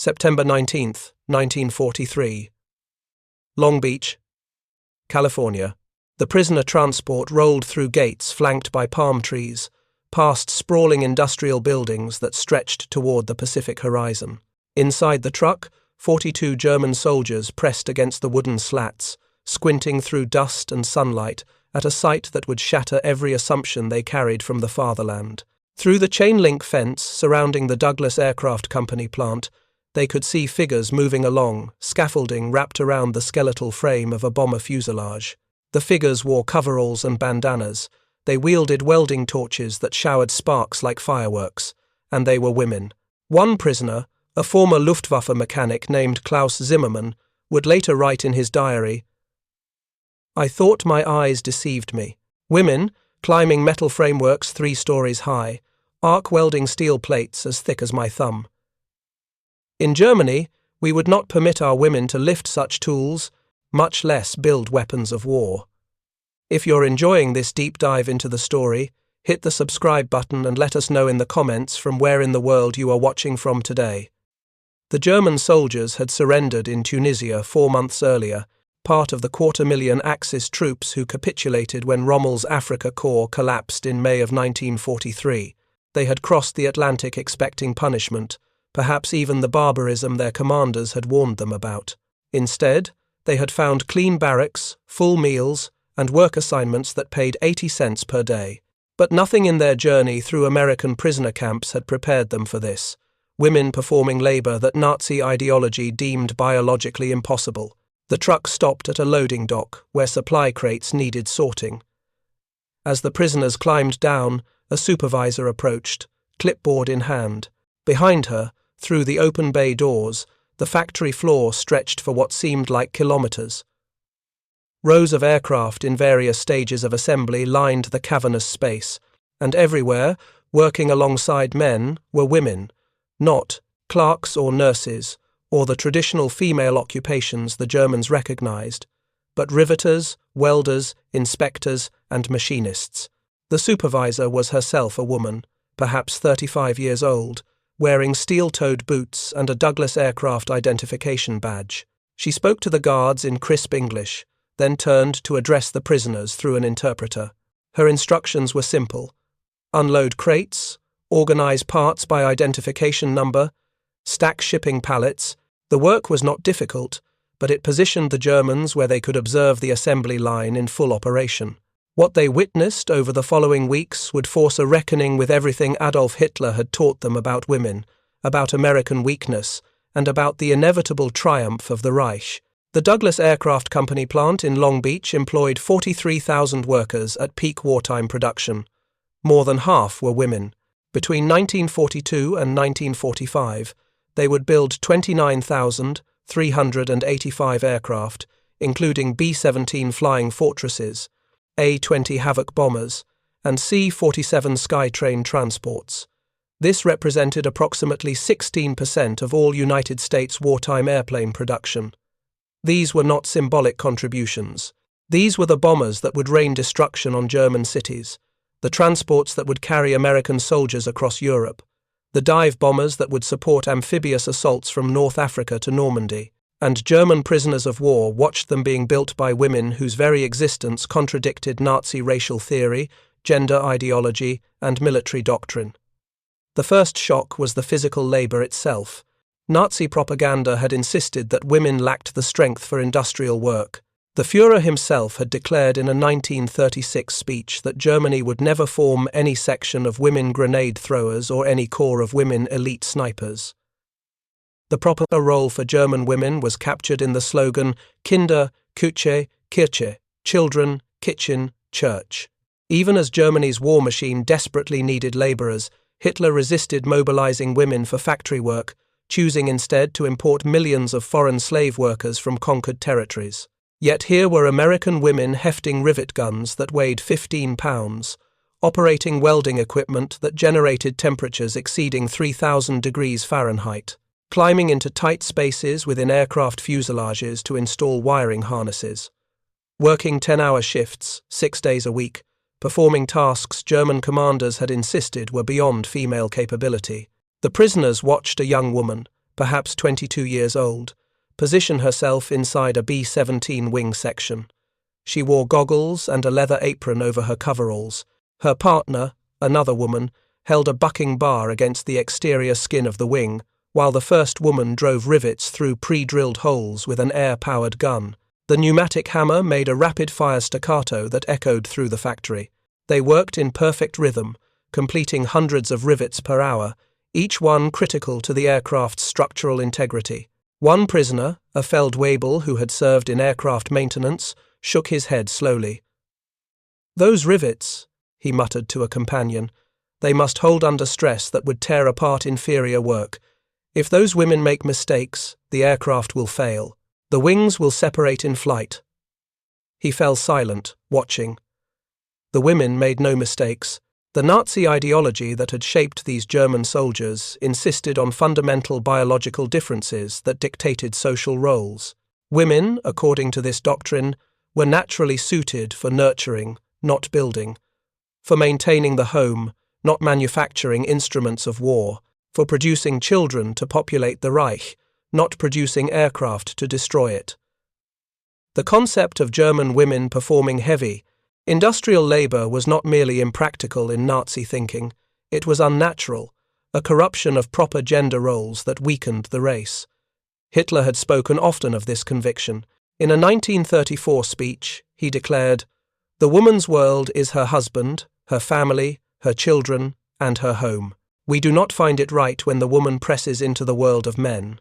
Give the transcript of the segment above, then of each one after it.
September 19th, 1943. Long Beach, California. The prisoner transport rolled through gates flanked by palm trees, past sprawling industrial buildings that stretched toward the Pacific horizon. Inside the truck, 42 German soldiers pressed against the wooden slats, squinting through dust and sunlight at a sight that would shatter every assumption they carried from the Fatherland. Through the chain-link fence surrounding the Douglas Aircraft Company plant, they could see figures moving along, scaffolding wrapped around the skeletal frame of a bomber fuselage. The figures wore coveralls and bandanas. They wielded welding torches that showered sparks like fireworks, and they were women. One prisoner, a former Luftwaffe mechanic named Klaus Zimmermann, would later write in his diary, "I thought my eyes deceived me. Women, climbing metal frameworks 3 stories high, arc welding steel plates as thick as my thumb. In Germany, we would not permit our women to lift such tools, much less build weapons of war." If you're enjoying this deep dive into the story, hit the subscribe button and let us know in the comments from where in the world you are watching from today. The German soldiers had surrendered in Tunisia 4 months earlier, part of the 250,000 Axis troops who capitulated when Rommel's Afrika Korps collapsed in May of 1943. They had crossed the Atlantic expecting punishment, perhaps even the barbarism their commanders had warned them about. Instead, they had found clean barracks, full meals, and work assignments that paid 80 cents per day. But nothing in their journey through American prisoner camps had prepared them for this. Women performing labor that Nazi ideology deemed biologically impossible. The truck stopped at a loading dock where supply crates needed sorting. As the prisoners climbed down, a supervisor approached, clipboard in hand. Behind her, through the open bay doors, the factory floor stretched for what seemed like kilometers. Rows of aircraft in various stages of assembly lined the cavernous space, and everywhere, working alongside men, were women, not clerks or nurses, or the traditional female occupations the Germans recognized, but riveters, welders, inspectors, and machinists. The supervisor was herself a woman, perhaps 35 years old, wearing steel-toed boots and a Douglas aircraft identification badge. She spoke to the guards in crisp English, then turned to address the prisoners through an interpreter. Her instructions were simple: unload crates, organize parts by identification number, stack shipping pallets. The work was not difficult, but it positioned the Germans where they could observe the assembly line in full operation. What they witnessed over the following weeks would force a reckoning with everything Adolf Hitler had taught them about women, about American weakness, and about the inevitable triumph of the Reich. The Douglas Aircraft Company plant in Long Beach employed 43,000 workers at peak wartime production. More than half were women. Between 1942 and 1945, they would build 29,385 aircraft, including B-17 Flying Fortresses, A-20 Havoc bombers, and C-47 Skytrain transports. This represented approximately 16% of all United States wartime airplane production. These were not symbolic contributions. These were the bombers that would rain destruction on German cities, the transports that would carry American soldiers across Europe, the dive bombers that would support amphibious assaults from North Africa to Normandy, and German prisoners of war watched them being built by women whose very existence contradicted Nazi racial theory, gender ideology, and military doctrine. The first shock was the physical labor itself. Nazi propaganda had insisted that women lacked the strength for industrial work. The Führer himself had declared in a 1936 speech that Germany would never form any section of women grenade throwers or any corps of women elite snipers. The proper role for German women was captured in the slogan Kinder, Küche, Kirche, children, kitchen, church. Even as Germany's war machine desperately needed laborers, Hitler resisted mobilizing women for factory work, choosing instead to import millions of foreign slave workers from conquered territories. Yet here were American women hefting rivet guns that weighed 15 pounds, operating welding equipment that generated temperatures exceeding 3,000 degrees Fahrenheit, climbing into tight spaces within aircraft fuselages to install wiring harnesses, working 10-hour shifts, 6 days a week, performing tasks German commanders had insisted were beyond female capability. The prisoners watched a young woman, perhaps 22 years old, position herself inside a B-17 wing section. She wore goggles and a leather apron over her coveralls. Her partner, another woman, held a bucking bar against the exterior skin of the wing, while the first woman drove rivets through pre-drilled holes with an air-powered gun. The pneumatic hammer made a rapid-fire staccato that echoed through the factory. They worked in perfect rhythm, completing hundreds of rivets per hour, each one critical to the aircraft's structural integrity. One prisoner, a Feldwebel who had served in aircraft maintenance, shook his head slowly. "Those rivets," he muttered to a companion, "they must hold under stress that would tear apart inferior work. If those women make mistakes, the aircraft will fail. The wings will separate in flight." He fell silent, watching. The women made no mistakes. The Nazi ideology that had shaped these German soldiers insisted on fundamental biological differences that dictated social roles. Women, according to this doctrine, were naturally suited for nurturing, not building, for maintaining the home, not manufacturing instruments of war, for producing children to populate the Reich, not producing aircraft to destroy it. The concept of German women performing heavy, industrial labor was not merely impractical in Nazi thinking, it was unnatural, a corruption of proper gender roles that weakened the race. Hitler had spoken often of this conviction. In a 1934 speech, he declared, "The woman's world is her husband, her family, her children, and her home. We do not find it right when the woman presses into the world of men."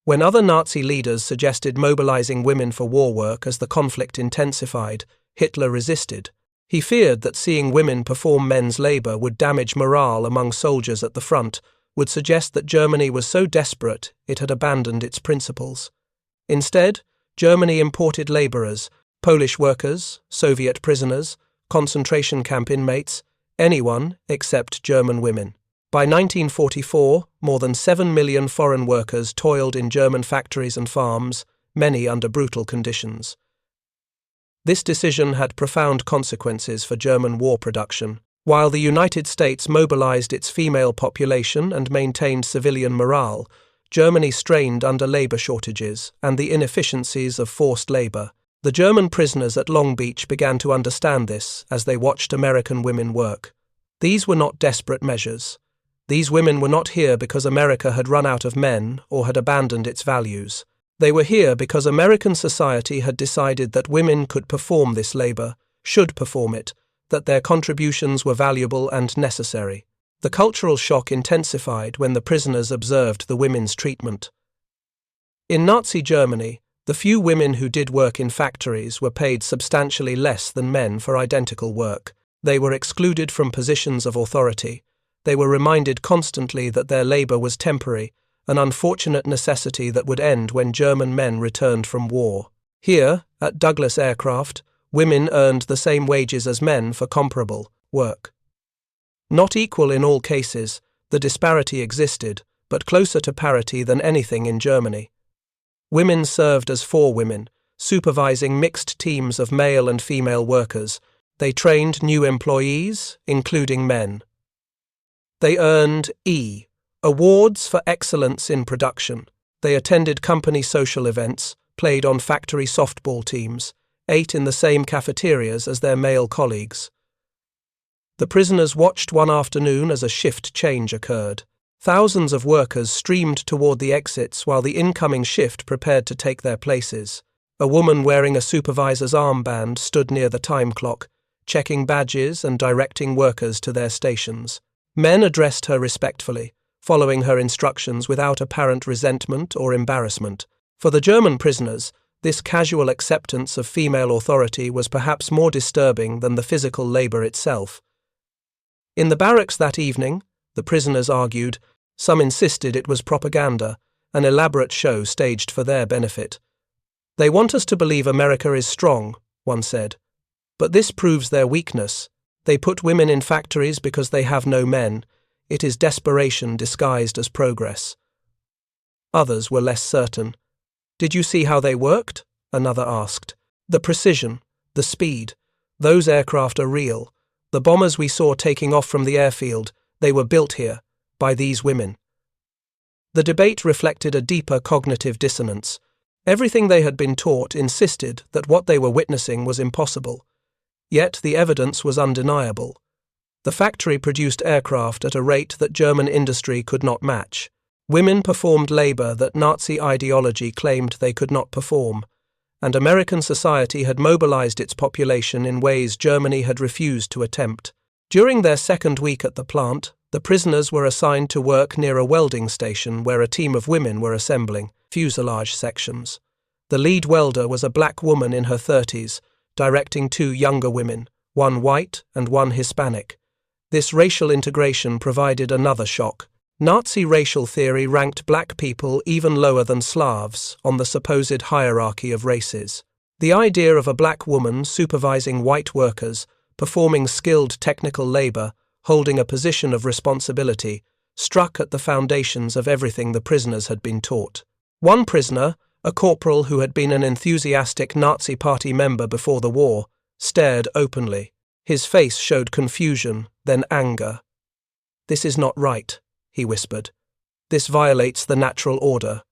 When other Nazi leaders suggested mobilizing women for war work as the conflict intensified, Hitler resisted. He feared that seeing women perform men's labor would damage morale among soldiers at the front, would suggest that Germany was so desperate it had abandoned its principles. Instead, Germany imported laborers, Polish workers, Soviet prisoners, concentration camp inmates, anyone except German women. By 1944, more than 7 million foreign workers toiled in German factories and farms, many under brutal conditions. This decision had profound consequences for German war production. While the United States mobilized its female population and maintained civilian morale, Germany strained under labor shortages and the inefficiencies of forced labor. The German prisoners at Long Beach began to understand this as they watched American women work. These were not desperate measures. These women were not here because America had run out of men or had abandoned its values. They were here because American society had decided that women could perform this labor, should perform it, that their contributions were valuable and necessary. The cultural shock intensified when the prisoners observed the women's treatment. In Nazi Germany, the few women who did work in factories were paid substantially less than men for identical work. They were excluded from positions of authority. They were reminded constantly that their labor was temporary, an unfortunate necessity that would end when German men returned from war. Here, at Douglas Aircraft, women earned the same wages as men for comparable work. Not equal in all cases, the disparity existed, but closer to parity than anything in Germany. Women served as forewomen, supervising mixed teams of male and female workers. They trained new employees, including men. They earned awards for excellence in production. They attended company social events, played on factory softball teams, ate in the same cafeterias as their male colleagues. The prisoners watched one afternoon as a shift change occurred. Thousands of workers streamed toward the exits while the incoming shift prepared to take their places. A woman wearing a supervisor's armband stood near the time clock, checking badges and directing workers to their stations. Men addressed her respectfully, following her instructions without apparent resentment or embarrassment. For the German prisoners, this casual acceptance of female authority was perhaps more disturbing than the physical labor itself. In the barracks that evening, the prisoners argued, some insisted it was propaganda, an elaborate show staged for their benefit. "They want us to believe America is strong," one said. "But this proves their weakness. They put women in factories because they have no men. It is desperation disguised as progress." Others were less certain. "Did you see how they worked?" another asked. "The precision, the speed. Those aircraft are real. The bombers we saw taking off from the airfield, they were built here, by these women." The debate reflected a deeper cognitive dissonance. Everything they had been taught insisted that what they were witnessing was impossible. Yet the evidence was undeniable. The factory produced aircraft at a rate that German industry could not match. Women performed labor that Nazi ideology claimed they could not perform, and American society had mobilized its population in ways Germany had refused to attempt. During their second week at the plant, the prisoners were assigned to work near a welding station where a team of women were assembling fuselage sections. The lead welder was a black woman in her 30s, directing two younger women, one white and one Hispanic. This racial integration provided another shock. Nazi racial theory ranked black people even lower than Slavs on the supposed hierarchy of races. The idea of a black woman supervising white workers, performing skilled technical labor, holding a position of responsibility, struck at the foundations of everything the prisoners had been taught. One prisoner, a corporal who had been an enthusiastic Nazi Party member before the war, stared openly. His face showed confusion, then anger. "This is not right," he whispered. "This violates the natural order."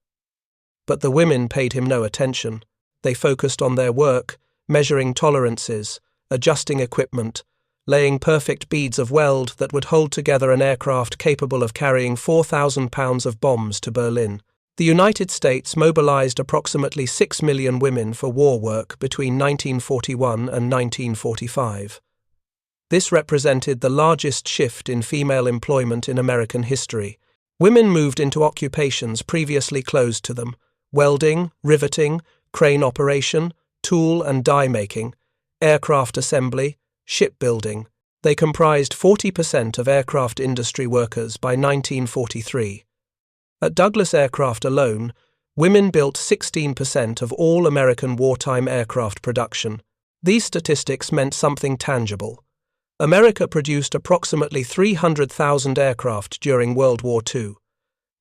But the women paid him no attention. They focused on their work, measuring tolerances, adjusting equipment, laying perfect beads of weld that would hold together an aircraft capable of carrying 4,000 pounds of bombs to Berlin. The United States mobilized approximately 6 million women for war work between 1941 and 1945. This represented the largest shift in female employment in American history. Women moved into occupations previously closed to them: welding, riveting, crane operation, tool and die making, aircraft assembly, shipbuilding. They comprised 40% of aircraft industry workers by 1943. At Douglas Aircraft alone, women built 16% of all American wartime aircraft production. These statistics meant something tangible. America produced approximately 300,000 aircraft during World War II.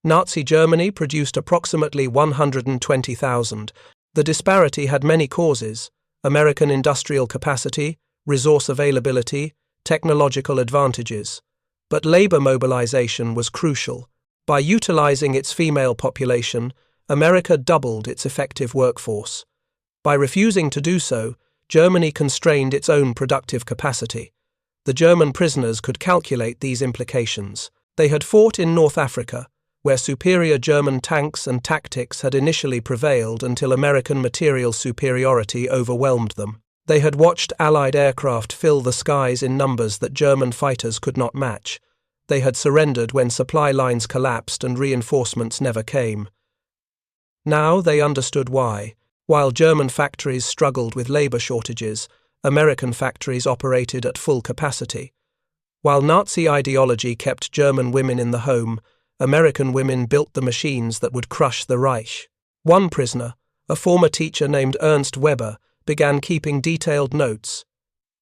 Nazi Germany produced approximately 120,000. The disparity had many causes: American industrial capacity, resource availability, technological advantages. But labor mobilization was crucial. By utilizing its female population, America doubled its effective workforce. By refusing to do so, Germany constrained its own productive capacity. The German prisoners could calculate these implications. They had fought in North Africa, where superior German tanks and tactics had initially prevailed until American material superiority overwhelmed them. They had watched Allied aircraft fill the skies in numbers that German fighters could not match. They had surrendered when supply lines collapsed and reinforcements never came. Now they understood why. While German factories struggled with labor shortages, American factories operated at full capacity. While Nazi ideology kept German women in the home, American women built the machines that would crush the Reich. One prisoner, a former teacher named Ernst Weber, began keeping detailed notes.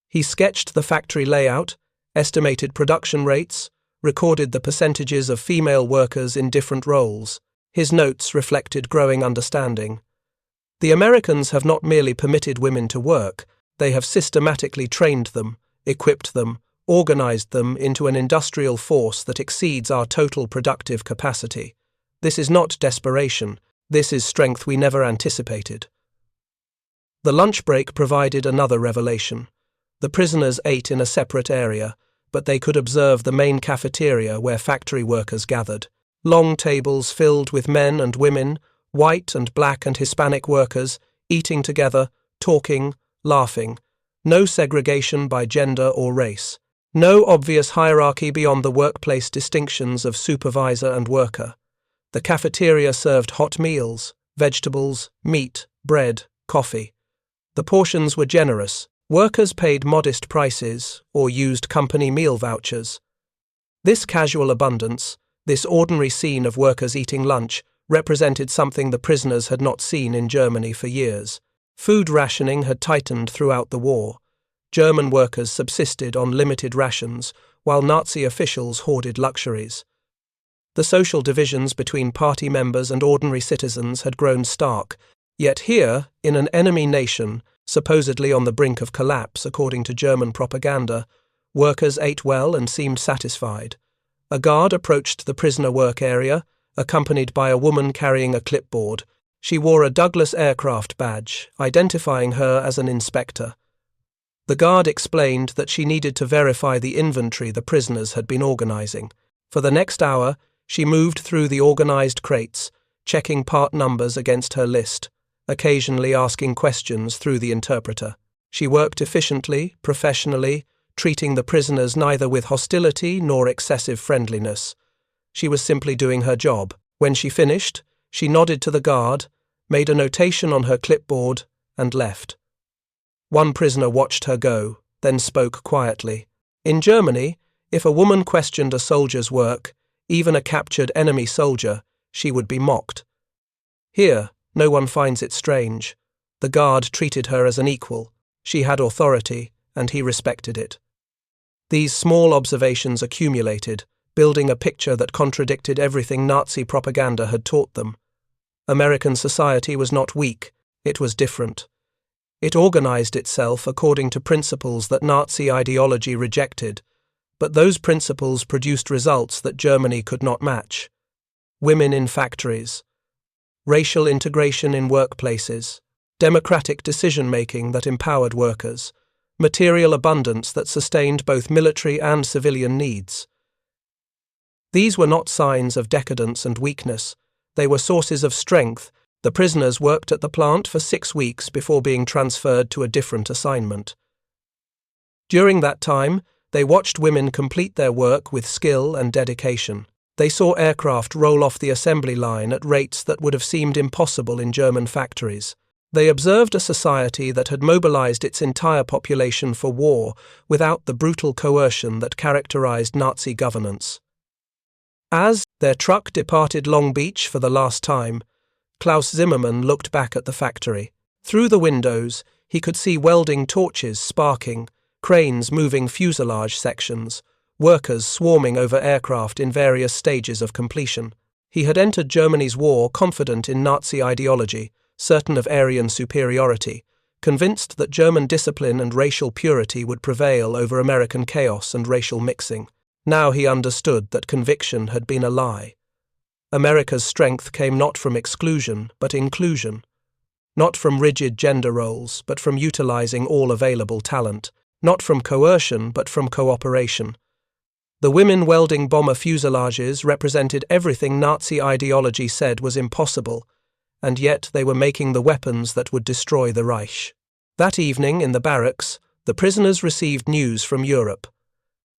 He sketched the factory layout, estimated production rates, recorded the percentages of female workers in different roles. His notes reflected growing understanding. The Americans have not merely permitted women to work, they have systematically trained them, equipped them, organized them into an industrial force that exceeds our total productive capacity. This is not desperation, this is strength we never anticipated. The lunch break provided another revelation. The prisoners ate in a separate area, but they could observe the main cafeteria where factory workers gathered. Long tables filled with men and women, white and black and Hispanic workers, eating together, talking, laughing. No segregation by gender or race. No obvious hierarchy beyond the workplace distinctions of supervisor and worker. The cafeteria served hot meals, vegetables, meat, bread, coffee. The portions were generous. Workers paid modest prices or used company meal vouchers. This casual abundance, this ordinary scene of workers eating lunch, represented something the prisoners had not seen in Germany for years. Food rationing had tightened throughout the war. German workers subsisted on limited rations, while Nazi officials hoarded luxuries. The social divisions between party members and ordinary citizens had grown stark, yet here, in an enemy nation, supposedly on the brink of collapse according to German propaganda, workers ate well and seemed satisfied. A guard approached the prisoner work area, accompanied by a woman carrying a clipboard. She wore a Douglas aircraft badge, identifying her as an inspector. The guard explained that she needed to verify the inventory the prisoners had been organizing. For the next hour, she moved through the organized crates, checking part numbers against her list, occasionally asking questions through the interpreter. She worked efficiently, professionally, treating the prisoners neither with hostility nor excessive friendliness. She was simply doing her job. When she finished, she nodded to the guard, made a notation on her clipboard, and left. One prisoner watched her go, then spoke quietly. In Germany, if a woman questioned a soldier's work, even a captured enemy soldier, she would be mocked. Here, no one finds it strange. The guard treated her as an equal. She had authority, and he respected it. These small observations accumulated, building a picture that contradicted everything Nazi propaganda had taught them. American society was not weak, it was different. It organized itself according to principles that Nazi ideology rejected, but those principles produced results that Germany could not match. Women in factories, racial integration in workplaces, democratic decision-making that empowered workers, material abundance that sustained both military and civilian needs. These were not signs of decadence and weakness, they were sources of strength. The prisoners worked at the plant for 6 weeks before being transferred to a different assignment. During that time, they watched women complete their work with skill and dedication. They saw aircraft roll off the assembly line at rates that would have seemed impossible in German factories. They observed a society that had mobilized its entire population for war without the brutal coercion that characterized Nazi governance. As their truck departed Long Beach for the last time, Klaus Zimmermann looked back at the factory. Through the windows, he could see welding torches sparking, cranes moving fuselage sections, workers swarming over aircraft in various stages of completion. He had entered Germany's war confident in Nazi ideology, certain of Aryan superiority, convinced that German discipline and racial purity would prevail over American chaos and racial mixing. Now he understood that conviction had been a lie. America's strength came not from exclusion, but inclusion. Not from rigid gender roles, but from utilizing all available talent. Not from coercion, but from cooperation. The women welding bomber fuselages represented everything Nazi ideology said was impossible, and yet they were making the weapons that would destroy the Reich. That evening, in the barracks, the prisoners received news from Europe.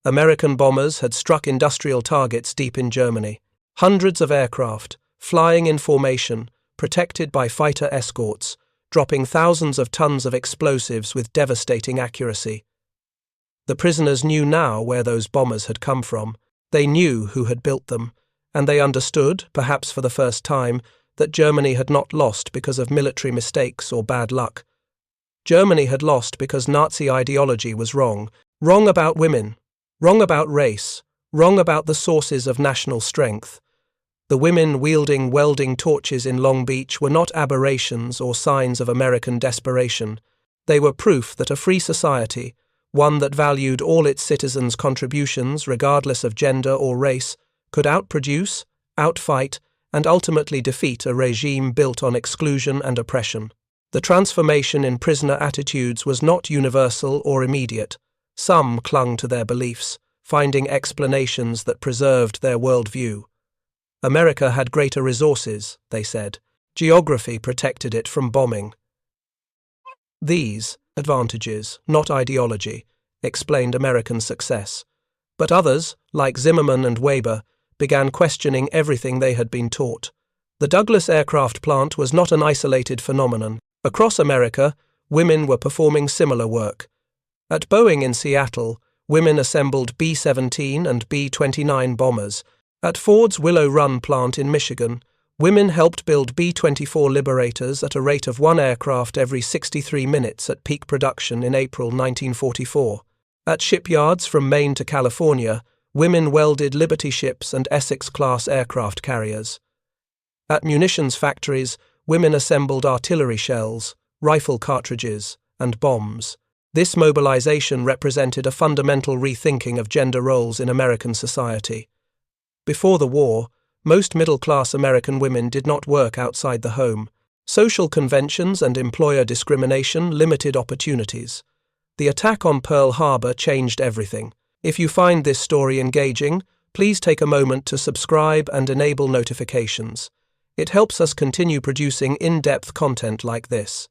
American bombers had struck industrial targets deep in Germany. Hundreds of aircraft, flying in formation, protected by fighter escorts, dropping thousands of tons of explosives with devastating accuracy. The prisoners knew now where those bombers had come from. They knew who had built them, and they understood, perhaps for the first time, that Germany had not lost because of military mistakes or bad luck. Germany had lost because Nazi ideology was wrong. Wrong about women, wrong about race, wrong about the sources of national strength. The women wielding welding torches in Long Beach were not aberrations or signs of American desperation. They were proof that a free society, one that valued all its citizens' contributions regardless of gender or race, could outproduce, outfight, and ultimately defeat a regime built on exclusion and oppression. The transformation in prisoner attitudes was not universal or immediate. Some clung to their beliefs, finding explanations that preserved their worldview. America had greater resources, they said. Geography protected it from bombing. These advantages, not ideology, explained American success. But others, like Zimmermann and Weber, began questioning everything they had been taught. The Douglas aircraft plant was not an isolated phenomenon. Across America, women were performing similar work. At Boeing in Seattle, women assembled B-17 and B-29 bombers. At Ford's Willow Run plant in Michigan, women helped build B-24 Liberators at a rate of 1 aircraft every 63 minutes at peak production in April 1944. At shipyards from Maine to California, women welded Liberty ships and Essex-class aircraft carriers. At munitions factories, women assembled artillery shells, rifle cartridges, and bombs. This mobilization represented a fundamental rethinking of gender roles in American society. Before the war, Most middle-class American women did not work outside the home. Social conventions and employer discrimination limited opportunities. The attack on Pearl Harbor changed everything. If you find this story engaging, please take a moment to subscribe and enable notifications. It helps us continue producing in-depth content like this.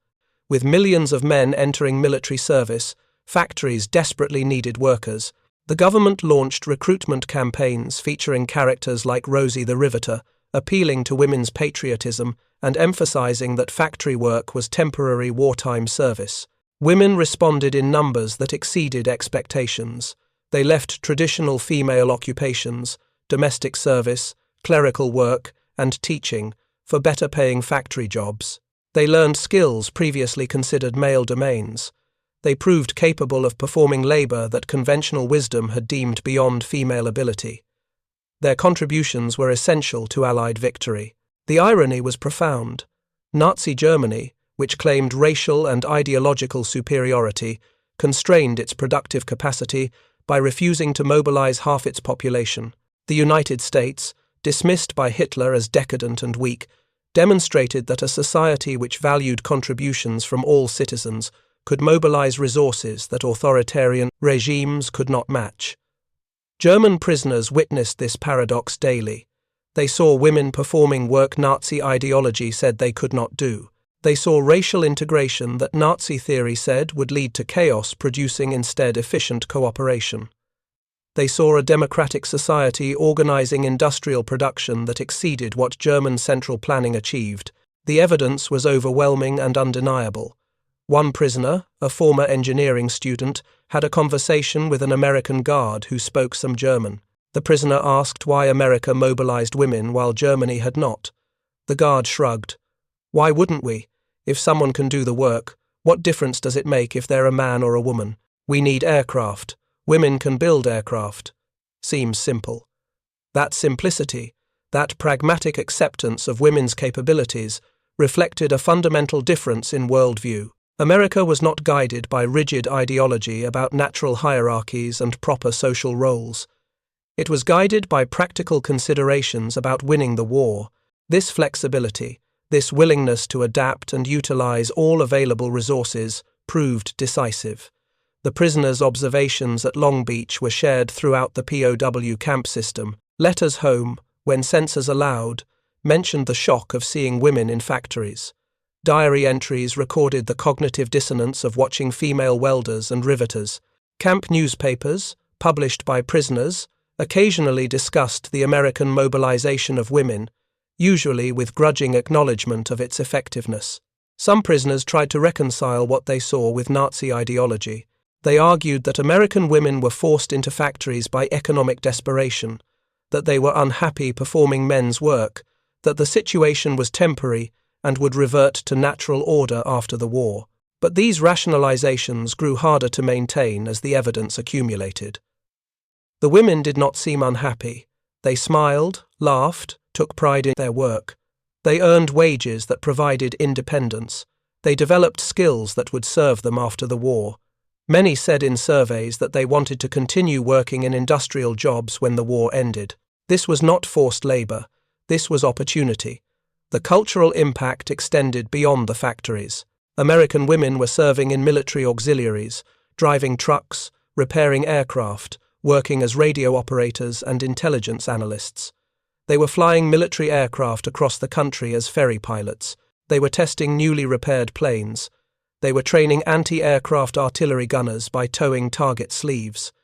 With millions of men entering military service, factories desperately needed workers. The government launched recruitment campaigns featuring characters like Rosie the Riveter, appealing to women's patriotism and emphasizing that factory work was temporary wartime service. Women responded in numbers that exceeded expectations. They left traditional female occupations, domestic service, clerical work, and teaching for better-paying factory jobs. They learned skills previously considered male domains. They proved capable of performing labor that conventional wisdom had deemed beyond female ability. Their contributions were essential to Allied victory. The irony was profound. Nazi Germany, which claimed racial and ideological superiority, constrained its productive capacity by refusing to mobilize half its population. The United States, dismissed by Hitler as decadent and weak, demonstrated that a society which valued contributions from all citizens could mobilize resources that authoritarian regimes could not match. German prisoners witnessed this paradox daily. They saw women performing work Nazi ideology said they could not do. They saw racial integration that Nazi theory said would lead to chaos, producing instead efficient cooperation. They saw a democratic society organizing industrial production that exceeded what German central planning achieved. The evidence was overwhelming and undeniable. One prisoner, a former engineering student, had a conversation with an American guard who spoke some German. The prisoner asked why America mobilized women while Germany had not. The guard shrugged. "Why wouldn't we? If someone can do the work, what difference does it make if they're a man or a woman? We need aircraft. Women can build aircraft." Seems simple. That simplicity, that pragmatic acceptance of women's capabilities, reflected a fundamental difference in worldview. America was not guided by rigid ideology about natural hierarchies and proper social roles. It was guided by practical considerations about winning the war. This flexibility, this willingness to adapt and utilize all available resources, proved decisive. The prisoners' observations at Long Beach were shared throughout the POW camp system. Letters home, when censors allowed, mentioned the shock of seeing women in factories. Diary entries recorded the cognitive dissonance of watching female welders and riveters. Camp newspapers, published by prisoners, occasionally discussed the American mobilization of women, usually with grudging acknowledgement of its effectiveness. Some prisoners tried to reconcile what they saw with Nazi ideology. They argued that American women were forced into factories by economic desperation, that they were unhappy performing men's work, that the situation was temporary and would revert to natural order after the war. But these rationalizations grew harder to maintain as the evidence accumulated. The women did not seem unhappy. They smiled, laughed, took pride in their work. They earned wages that provided independence. They developed skills that would serve them after the war. Many said in surveys that they wanted to continue working in industrial jobs when the war ended. This was not forced labor. This was opportunity. The cultural impact extended beyond the factories. American women were serving in military auxiliaries, driving trucks, repairing aircraft, working as radio operators and intelligence analysts. They were flying military aircraft across the country as ferry pilots. They were testing newly repaired planes. They were training anti-aircraft artillery gunners by towing target sleeves.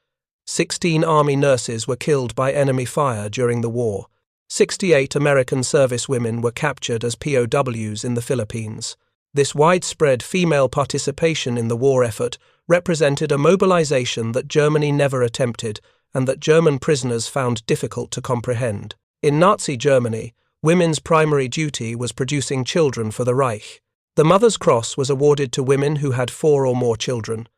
16 Army nurses were killed by enemy fire during the war. 68 American servicewomen were captured as POWs in the Philippines. This widespread female participation in the war effort represented a mobilization that Germany never attempted and that German prisoners found difficult to comprehend. In Nazi Germany, women's primary duty was producing children for the Reich. The Mother's Cross was awarded to women who had 4 or more children,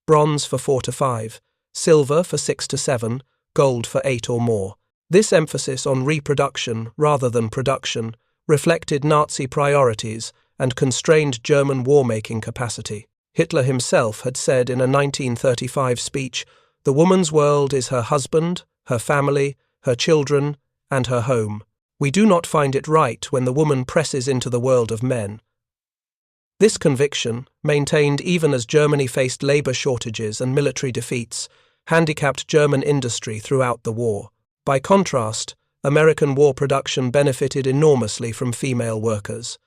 bronze for 4 to 5, silver for 6 to 7, gold for 8 or more. This emphasis on reproduction rather than production reflected Nazi priorities and constrained German war-making capacity. Hitler himself had said in a 1935 speech, "The woman's world is her husband, her family, her children, and her home." We do not find it right when the woman presses into the world of men. This conviction, maintained even as Germany faced labor shortages and military defeats, handicapped German industry throughout the war. By contrast, American war production benefited enormously from female workers.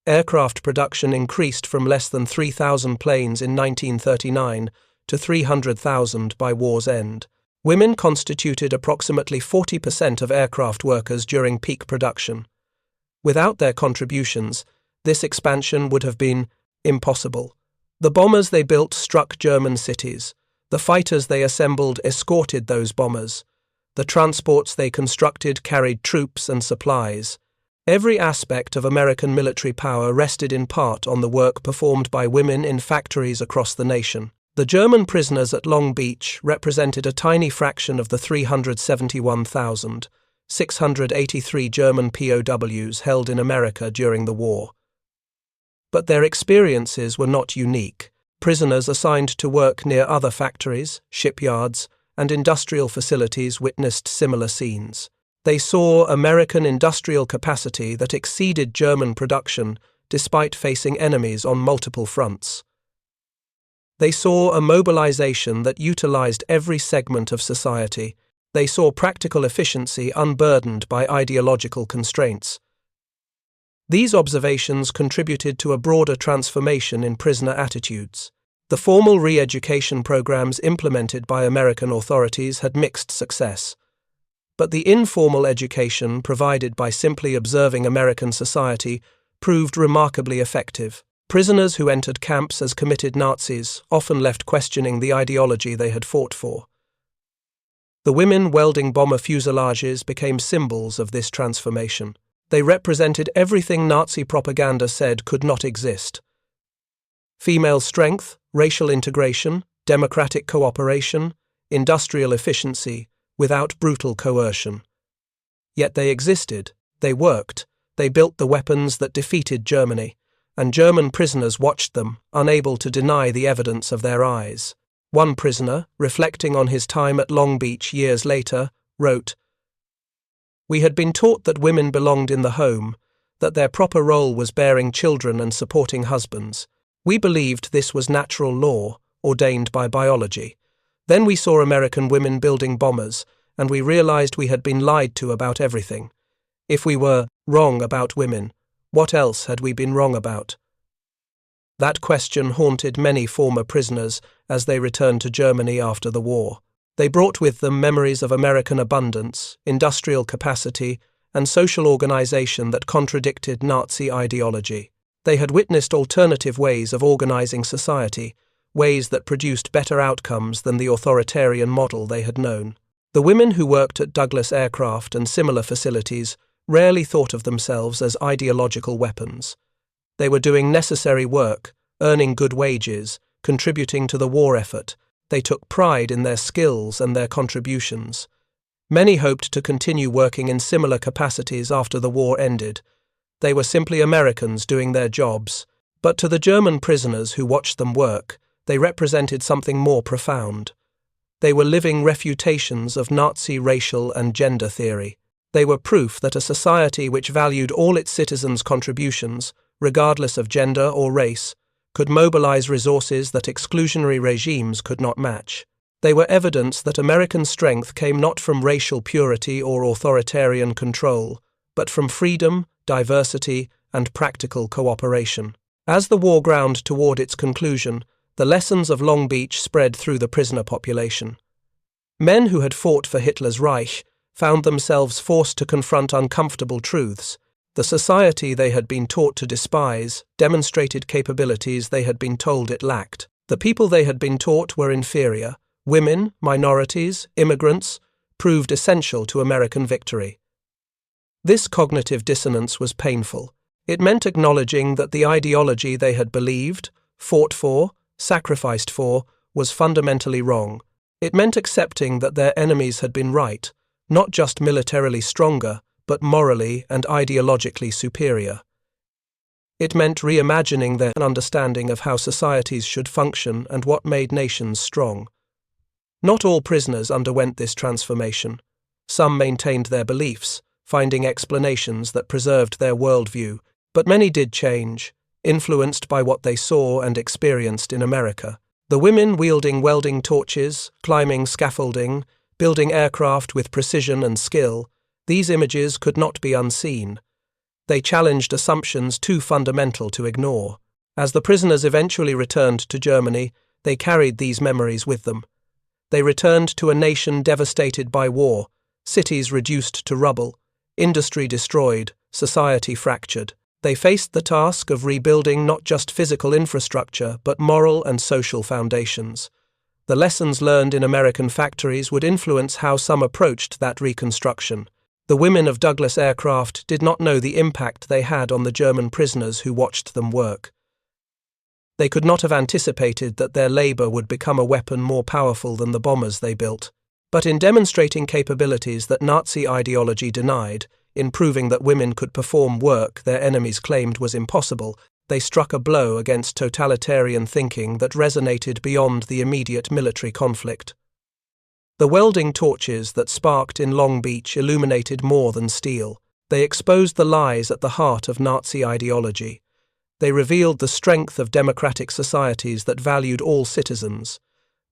Aircraft production increased from less than 3,000 planes in 1939 to 300,000 by war's end. Women constituted approximately 40% of aircraft workers during peak production. Without their contributions, this expansion would have been impossible. The bombers they built struck German cities. The fighters they assembled escorted those bombers. The transports they constructed carried troops and supplies. Every aspect of American military power rested in part on the work performed by women in factories across the nation. The German prisoners at Long Beach represented a tiny fraction of the 371,683 German POWs held in America during the war. But their experiences were not unique. Prisoners assigned to work near other factories, shipyards, and industrial facilities witnessed similar scenes. They saw American industrial capacity that exceeded German production despite facing enemies on multiple fronts. They saw a mobilization that utilized every segment of society. They saw practical efficiency unburdened by ideological constraints. These observations contributed to a broader transformation in prisoner attitudes. The formal re-education programs implemented by American authorities had mixed success. But the informal education provided by simply observing American society proved remarkably effective. Prisoners who entered camps as committed Nazis often left questioning the ideology they had fought for. The women welding bomber fuselages became symbols of this transformation. They represented everything Nazi propaganda said could not exist. Female strength, racial integration, democratic cooperation, industrial efficiency, without brutal coercion. Yet they existed, they worked, they built the weapons that defeated Germany, and German prisoners watched them, unable to deny the evidence of their eyes. One prisoner, reflecting on his time at Long Beach years later, wrote, "We had been taught that women belonged in the home, that their proper role was bearing children and supporting husbands. We believed this was natural law, ordained by biology. Then we saw American women building bombers, and we realized we had been lied to about everything. If we were wrong about women, what else had we been wrong about?" That question haunted many former prisoners as they returned to Germany after the war. They brought with them memories of American abundance, industrial capacity, and social organization that contradicted Nazi ideology. They had witnessed alternative ways of organizing society, ways that produced better outcomes than the authoritarian model they had known. The women who worked at Douglas Aircraft and similar facilities rarely thought of themselves as ideological weapons. They were doing necessary work, earning good wages, contributing to the war effort. They took pride in their skills and their contributions. Many hoped to continue working in similar capacities after the war ended. They were simply Americans doing their jobs. But to the German prisoners who watched them work, they represented something more profound. They were living refutations of Nazi racial and gender theory. They were proof that a society which valued all its citizens' contributions, regardless of gender or race, could mobilize resources that exclusionary regimes could not match. They were evidence that American strength came not from racial purity or authoritarian control, but from freedom, diversity, and practical cooperation. As the war ground toward its conclusion, the lessons of Long Beach spread through the prisoner population. Men who had fought for Hitler's Reich found themselves forced to confront uncomfortable truths. The society they had been taught to despise demonstrated capabilities they had been told it lacked. The people they had been taught were inferior. Women, minorities, immigrants proved essential to American victory. This cognitive dissonance was painful. It meant acknowledging that the ideology they had believed, fought for, sacrificed for, was fundamentally wrong. It meant accepting that their enemies had been right, not just militarily stronger, but morally and ideologically superior. It meant reimagining their understanding of how societies should function and what made nations strong. Not all prisoners underwent this transformation. Some maintained their beliefs, finding explanations that preserved their worldview, but many did change, influenced by what they saw and experienced in America. The women wielding welding torches, climbing scaffolding, building aircraft with precision and skill, these images could not be unseen. They challenged assumptions too fundamental to ignore. As the prisoners eventually returned to Germany, they carried these memories with them. They returned to a nation devastated by war, cities reduced to rubble, industry destroyed, society fractured. They faced the task of rebuilding not just physical infrastructure, but moral and social foundations. The lessons learned in American factories would influence how some approached that reconstruction. The women of Douglas Aircraft did not know the impact they had on the German prisoners who watched them work. They could not have anticipated that their labor would become a weapon more powerful than the bombers they built. But in demonstrating capabilities that Nazi ideology denied, in proving that women could perform work their enemies claimed was impossible, they struck a blow against totalitarian thinking that resonated beyond the immediate military conflict. The welding torches that sparked in Long Beach illuminated more than steel. They exposed the lies at the heart of Nazi ideology. They revealed the strength of democratic societies that valued all citizens.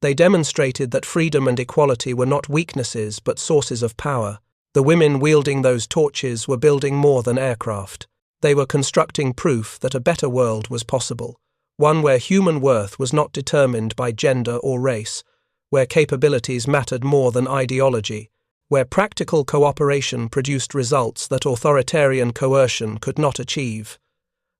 They demonstrated that freedom and equality were not weaknesses but sources of power. The women wielding those torches were building more than aircraft. They were constructing proof that a better world was possible, one where human worth was not determined by gender or race, where capabilities mattered more than ideology, where practical cooperation produced results that authoritarian coercion could not achieve.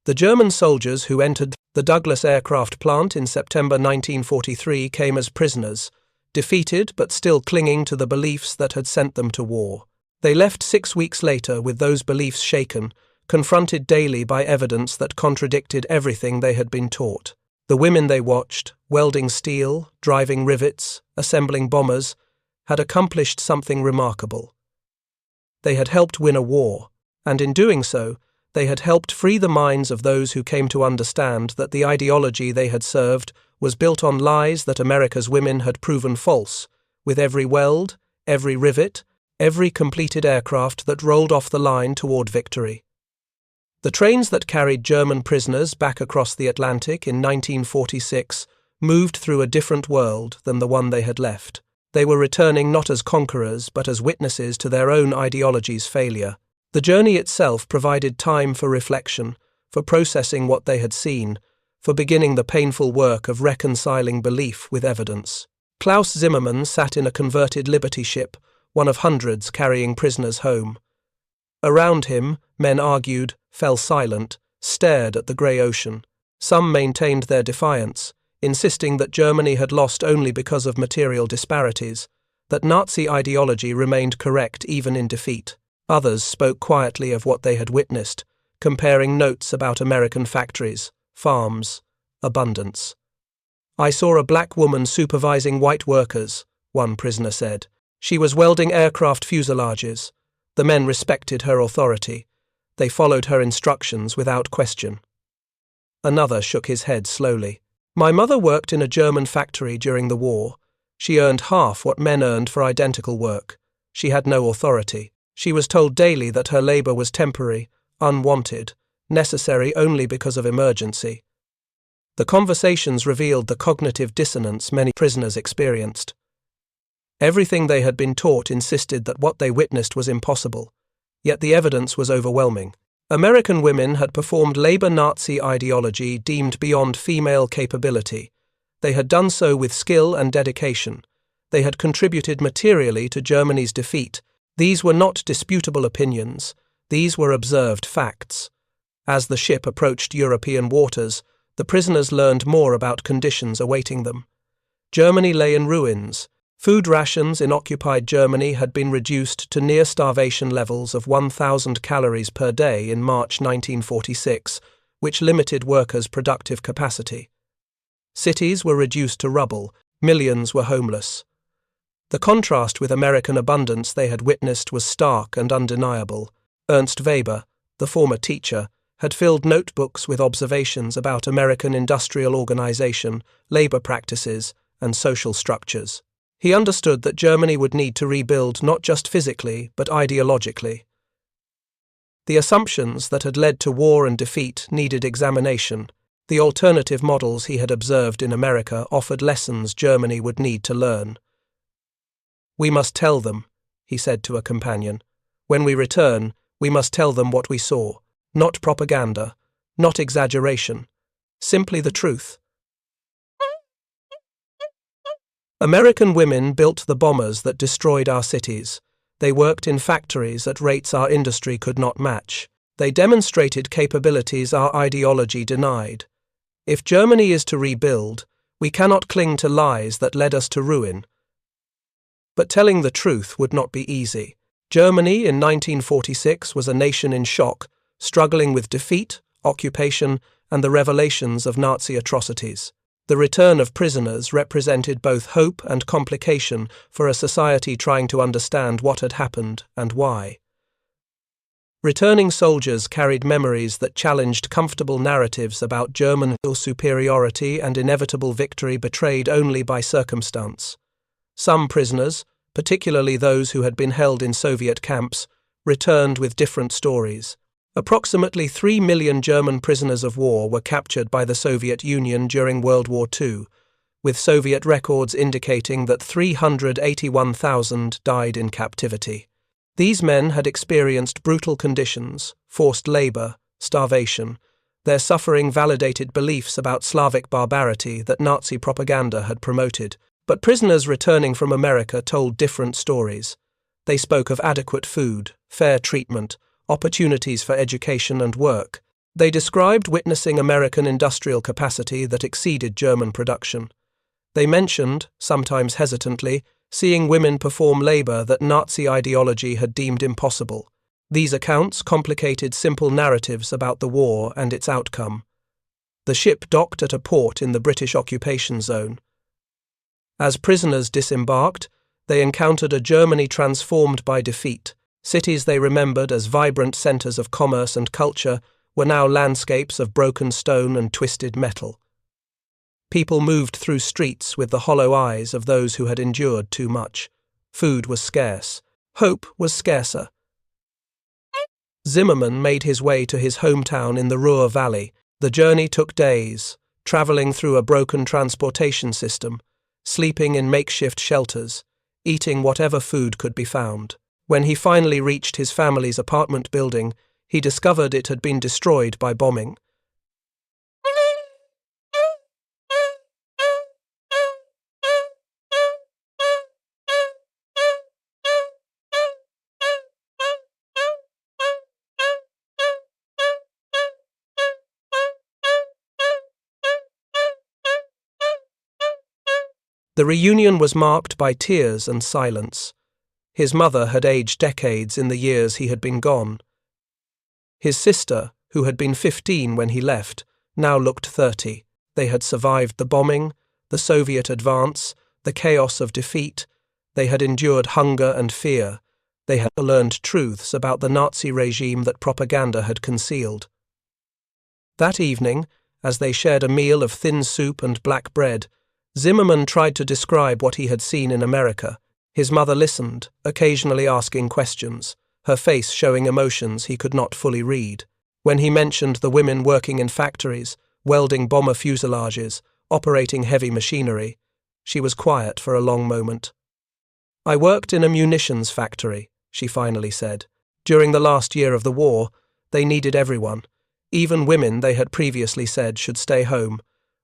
The German soldiers who entered the Douglas aircraft plant in September 1943 came as prisoners, defeated but still clinging to the beliefs that had sent them to war. They left 6 weeks later with those beliefs shaken, confronted daily by evidence that contradicted everything they had been taught. The women they watched, welding steel, driving rivets, assembling bombers, had accomplished something remarkable. They had helped win a war, and in doing so, they had helped free the minds of those who came to understand that the ideology they had served was built on lies that America's women had proven false, with every weld, every rivet, every completed aircraft that rolled off the line toward victory. The trains that carried German prisoners back across the Atlantic in 1946 moved through a different world than the one they had left. They were returning not as conquerors but as witnesses to their own ideology's failure. The journey itself provided time for reflection, for processing what they had seen, for beginning the painful work of reconciling belief with evidence. Klaus Zimmermann sat in a converted Liberty ship, one of hundreds carrying prisoners home. Around him, men argued, fell silent, stared at the grey ocean. Some maintained their defiance, insisting that Germany had lost only because of material disparities, that Nazi ideology remained correct even in defeat. Others spoke quietly of what they had witnessed, comparing notes about American factories, farms, abundance. "I saw a black woman supervising white workers," one prisoner said. "She was welding aircraft fuselages. The men respected her authority. They followed her instructions without question." Another shook his head slowly. "My mother worked in a German factory during the war. She earned half what men earned for identical work. She had no authority. She was told daily that her labor was temporary, unwanted, necessary only because of emergency." The conversations revealed the cognitive dissonance many prisoners experienced. Everything they had been taught insisted that what they witnessed was impossible, yet the evidence was overwhelming. American women had performed labor Nazi ideology deemed beyond female capability. They had done so with skill and dedication. They had contributed materially to Germany's defeat. These were not disputable opinions, these were observed facts. As the ship approached European waters, the prisoners learned more about conditions awaiting them. Germany lay in ruins. Food rations in occupied Germany had been reduced to near starvation levels of 1,000 calories per day in March 1946, which limited workers' productive capacity. Cities were reduced to rubble, millions were homeless. The contrast with American abundance they had witnessed was stark and undeniable. Ernst Weber, the former teacher, had filled notebooks with observations about American industrial organization, labor practices, and social structures. He understood that Germany would need to rebuild not just physically, but ideologically. The assumptions that had led to war and defeat needed examination. The alternative models he had observed in America offered lessons Germany would need to learn. "We must tell them," he said to a companion. "When we return, we must tell them what we saw. Not propaganda, not exaggeration, simply the truth." American women built the bombers that destroyed our cities. They worked in factories at rates our industry could not match. They demonstrated capabilities our ideology denied. If Germany is to rebuild, we cannot cling to lies that led us to ruin. But telling the truth would not be easy. Germany in 1946 was a nation in shock, struggling with defeat, occupation, and the revelations of Nazi atrocities. The return of prisoners represented both hope and complication for a society trying to understand what had happened and why. Returning soldiers carried memories that challenged comfortable narratives about German superiority and inevitable victory betrayed only by circumstance. Some prisoners, particularly those who had been held in Soviet camps, returned with different stories. Approximately 3 million German prisoners of war were captured by the Soviet Union during World War II, with Soviet records indicating that 381,000 died in captivity. These men had experienced brutal conditions, forced labor, starvation. Their suffering validated beliefs about Slavic barbarity that Nazi propaganda had promoted. But prisoners returning from America told different stories. They spoke of adequate food, fair treatment, opportunities for education and work. They described witnessing American industrial capacity that exceeded German production. They mentioned, sometimes hesitantly, seeing women perform labor that Nazi ideology had deemed impossible. These accounts complicated simple narratives about the war and its outcome. The ship docked at a port in the British occupation zone. As prisoners disembarked, they encountered a Germany transformed by defeat. Cities they remembered as vibrant centers of commerce and culture were now landscapes of broken stone and twisted metal. People moved through streets with the hollow eyes of those who had endured too much. Food was scarce. Hope was scarcer. Zimmermann made his way to his hometown in the Ruhr Valley. The journey took days, traveling through a broken transportation system, sleeping in makeshift shelters, eating whatever food could be found. When he finally reached his family's apartment building, he discovered it had been destroyed by bombing. The reunion was marked by tears and silence. His mother had aged decades in the years he had been gone. His sister, who had been 15 when he left, now looked 30. They had survived the bombing, the Soviet advance, the chaos of defeat. They had endured hunger and fear. They had learned truths about the Nazi regime that propaganda had concealed. That evening, as they shared a meal of thin soup and black bread, Zimmermann tried to describe what he had seen in America. His mother listened, occasionally asking questions, her face showing emotions he could not fully read. When he mentioned the women working in factories, welding bomber fuselages, operating heavy machinery, she was quiet for a long moment. "I worked in a munitions factory," she finally said. "During the last year of the war, they needed everyone. Even women they had previously said should stay home.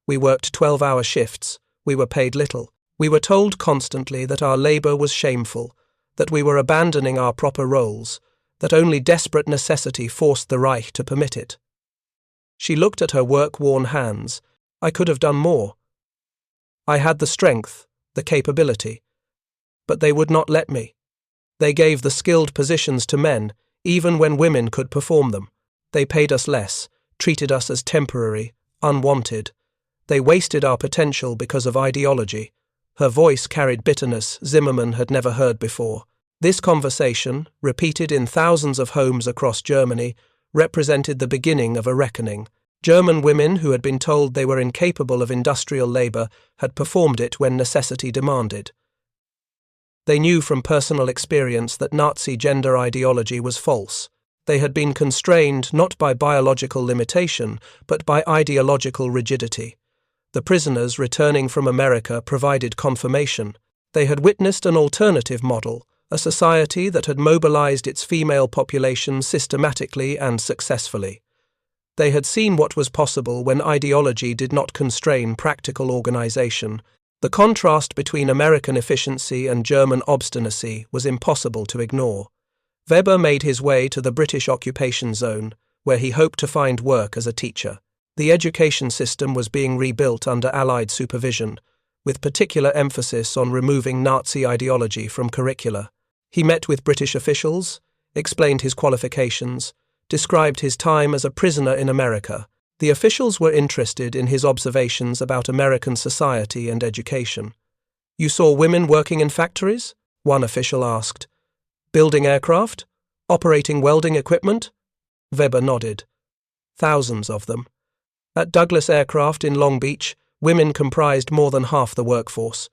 We worked 12-hour shifts. We were paid little. We were told constantly that our labor was shameful, that we were abandoning our proper roles, that only desperate necessity forced the Reich to permit it." She looked at her work-worn hands. "I could have done more. I had the strength, the capability. But they would not let me. They gave the skilled positions to men, even when women could perform them. They paid us less, treated us as temporary, unwanted. They wasted our potential because of ideology." Her voice carried bitterness Zimmermann had never heard before. This conversation, repeated in thousands of homes across Germany, represented the beginning of a reckoning. German women who had been told they were incapable of industrial labor had performed it when necessity demanded. They knew from personal experience that Nazi gender ideology was false. They had been constrained not by biological limitation, but by ideological rigidity. The prisoners returning from America provided confirmation. They had witnessed an alternative model, a society that had mobilized its female population systematically and successfully. They had seen what was possible when ideology did not constrain practical organization. The contrast between American efficiency and German obstinacy was impossible to ignore. Weber made his way to the British occupation zone, where he hoped to find work as a teacher. The education system was being rebuilt under Allied supervision, with particular emphasis on removing Nazi ideology from curricula. He met with British officials, explained his qualifications, described his time as a prisoner in America. The officials were interested in his observations about American society and education. "You saw women working in factories?" one official asked. "Building aircraft? Operating welding equipment?" Weber nodded. "Thousands of them. At Douglas Aircraft in Long Beach, women comprised more than half the workforce.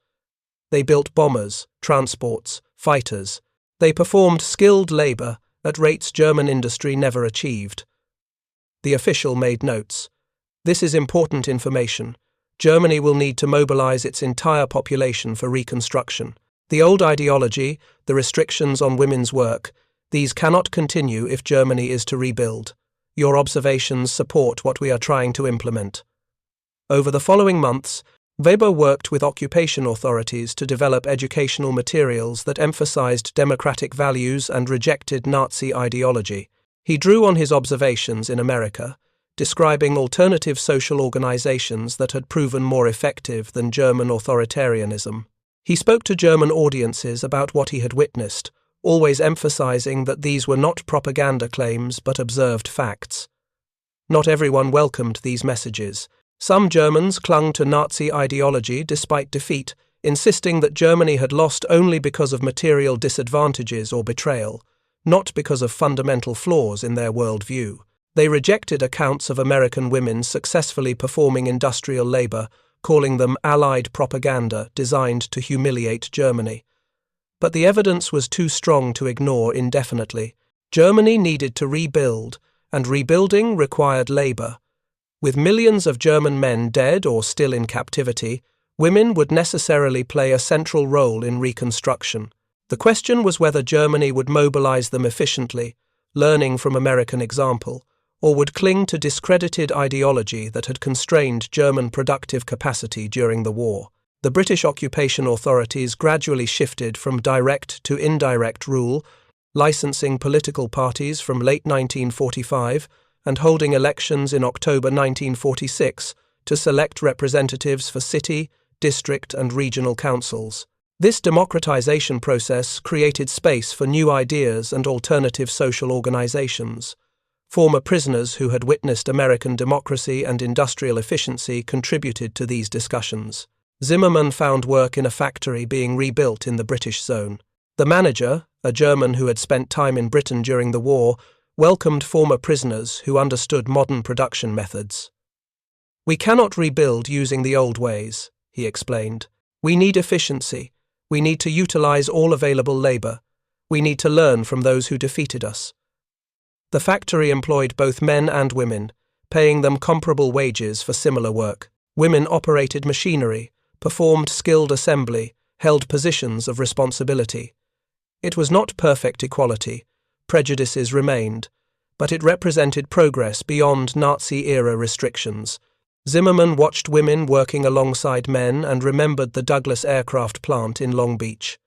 They built bombers, transports, fighters. They performed skilled labor at rates German industry never achieved." The official made notes. "This is important information. Germany will need to mobilize its entire population for reconstruction. The old ideology, the restrictions on women's work, these cannot continue if Germany is to rebuild. Your observations support what we are trying to implement." Over the following months, Weber worked with occupation authorities to develop educational materials that emphasized democratic values and rejected Nazi ideology. He drew on his observations in America, describing alternative social organizations that had proven more effective than German authoritarianism. He spoke to German audiences about what he had witnessed, always emphasizing that these were not propaganda claims but observed facts. Not everyone welcomed these messages. Some Germans clung to Nazi ideology despite defeat, insisting that Germany had lost only because of material disadvantages or betrayal, not because of fundamental flaws in their worldview. They rejected accounts of American women successfully performing industrial labor, calling them Allied propaganda designed to humiliate Germany. But the evidence was too strong to ignore indefinitely. Germany needed to rebuild, and rebuilding required labor. With millions of German men dead or still in captivity, women would necessarily play a central role in reconstruction. The question was whether Germany would mobilize them efficiently, learning from American example, or would cling to discredited ideology that had constrained German productive capacity during the war. The British occupation authorities gradually shifted from direct to indirect rule, licensing political parties from late 1945 and holding elections in October 1946 to select representatives for city, district, and regional councils. This democratization process created space for new ideas and alternative social organizations. Former prisoners who had witnessed American democracy and industrial efficiency contributed to these discussions. Zimmermann found work in a factory being rebuilt in the British zone. The manager, a German who had spent time in Britain during the war, welcomed former prisoners who understood modern production methods. "We cannot rebuild using the old ways," he explained. "We need efficiency. We need to utilize all available labor. We need to learn from those who defeated us." The factory employed both men and women, paying them comparable wages for similar work. Women operated machinery, performed skilled assembly, held positions of responsibility. It was not perfect equality. Prejudices remained, but it represented progress beyond Nazi-era restrictions. Zimmermann watched women working alongside men and remembered the Douglas Aircraft plant in Long Beach.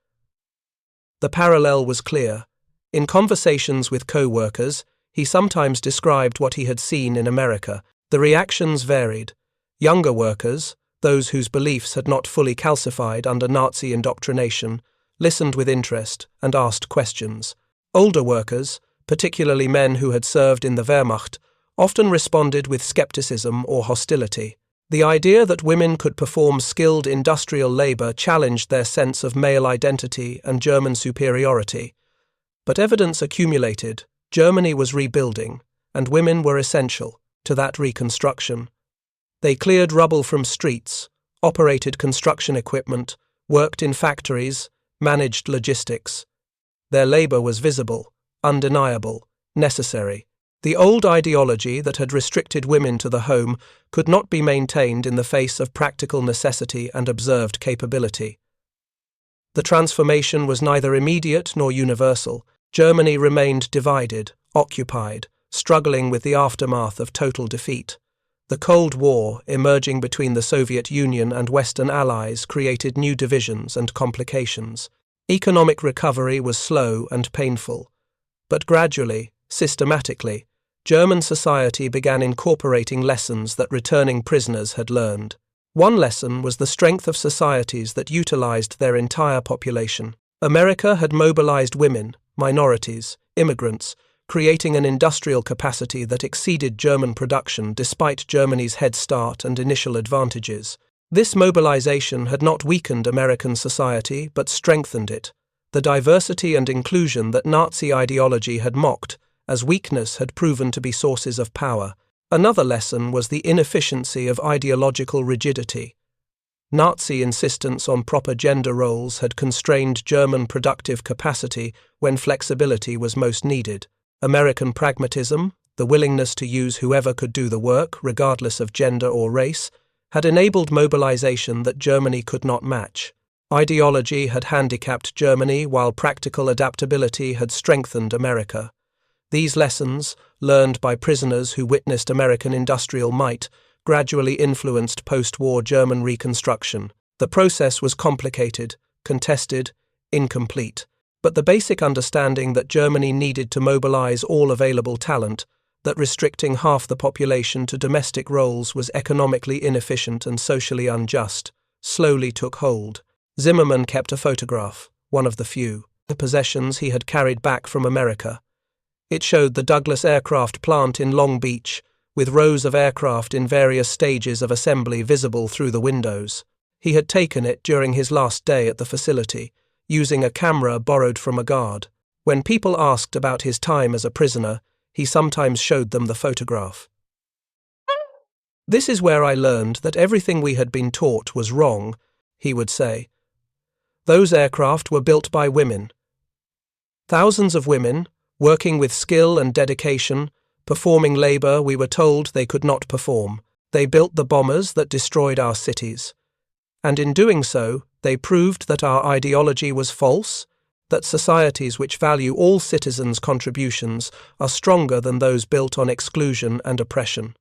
The parallel was clear. In conversations with co-workers, he sometimes described what he had seen in America. The reactions varied. Younger workers, those whose beliefs had not fully calcified under Nazi indoctrination, listened with interest and asked questions. Older workers, particularly men who had served in the Wehrmacht, often responded with skepticism or hostility. The idea that women could perform skilled industrial labor challenged their sense of male identity and German superiority. But evidence accumulated. Germany was rebuilding, and women were essential to that reconstruction. They cleared rubble from streets, operated construction equipment, worked in factories, managed logistics. Their labor was visible, undeniable, necessary. The old ideology that had restricted women to the home could not be maintained in the face of practical necessity and observed capability. The transformation was neither immediate nor universal. Germany remained divided, occupied, struggling with the aftermath of total defeat. The Cold War, emerging between the Soviet Union and Western allies, created new divisions and complications. Economic recovery was slow and painful, but gradually, systematically, German society began incorporating lessons that returning prisoners had learned. One lesson was the strength of societies that utilized their entire population. America had mobilized women, minorities, immigrants, creating an industrial capacity that exceeded German production despite Germany's head start and initial advantages. This mobilization had not weakened American society but strengthened it. The diversity and inclusion that Nazi ideology had mocked as weakness had proven to be sources of power. Another lesson was the inefficiency of ideological rigidity. Nazi insistence on proper gender roles had constrained German productive capacity when flexibility was most needed. American pragmatism, the willingness to use whoever could do the work, regardless of gender or race, had enabled mobilization that Germany could not match. Ideology had handicapped Germany while practical adaptability had strengthened America. These lessons, learned by prisoners who witnessed American industrial might, gradually influenced post-war German reconstruction. The process was complicated, contested, incomplete, but the basic understanding that Germany needed to mobilize all available talent, that restricting half the population to domestic roles was economically inefficient and socially unjust, slowly took hold. Zimmermann kept a photograph, one of the few, the possessions he had carried back from America. It showed the Douglas aircraft plant in Long Beach, with rows of aircraft in various stages of assembly visible through the windows. He had taken it during his last day at the facility, using a camera borrowed from a guard. When people asked about his time as a prisoner, he sometimes showed them the photograph. "This is where I learned that everything we had been taught was wrong," he would say. "Those aircraft were built by women. Thousands of women, working with skill and dedication, performing labor we were told they could not perform. They built the bombers that destroyed our cities. And in doing so, they proved that our ideology was false, that societies which value all citizens' contributions are stronger than those built on exclusion and oppression."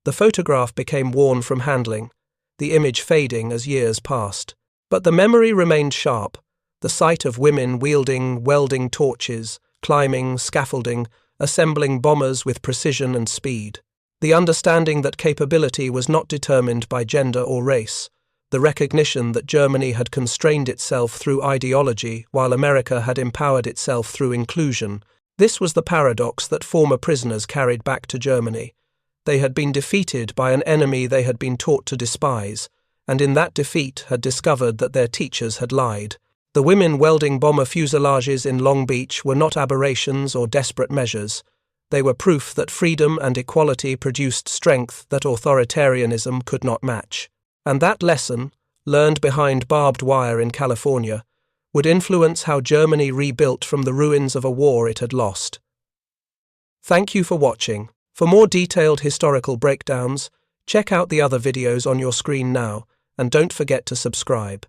The photograph became worn from handling, the image fading as years passed. But the memory remained sharp, the sight of women wielding welding torches, climbing, scaffolding, assembling bombers with precision and speed. The understanding that capability was not determined by gender or race. The recognition that Germany had constrained itself through ideology while America had empowered itself through inclusion. This was the paradox that former prisoners carried back to Germany. They had been defeated by an enemy they had been taught to despise, and in that defeat had discovered that their teachers had lied. The women welding bomber fuselages in Long Beach were not aberrations or desperate measures. They were proof that freedom and equality produced strength that authoritarianism could not match. And that lesson, learned behind barbed wire in California, would influence how Germany rebuilt from the ruins of a war it had lost. Thank you for watching. For more detailed historical breakdowns, check out the other videos on your screen now, and don't forget to subscribe.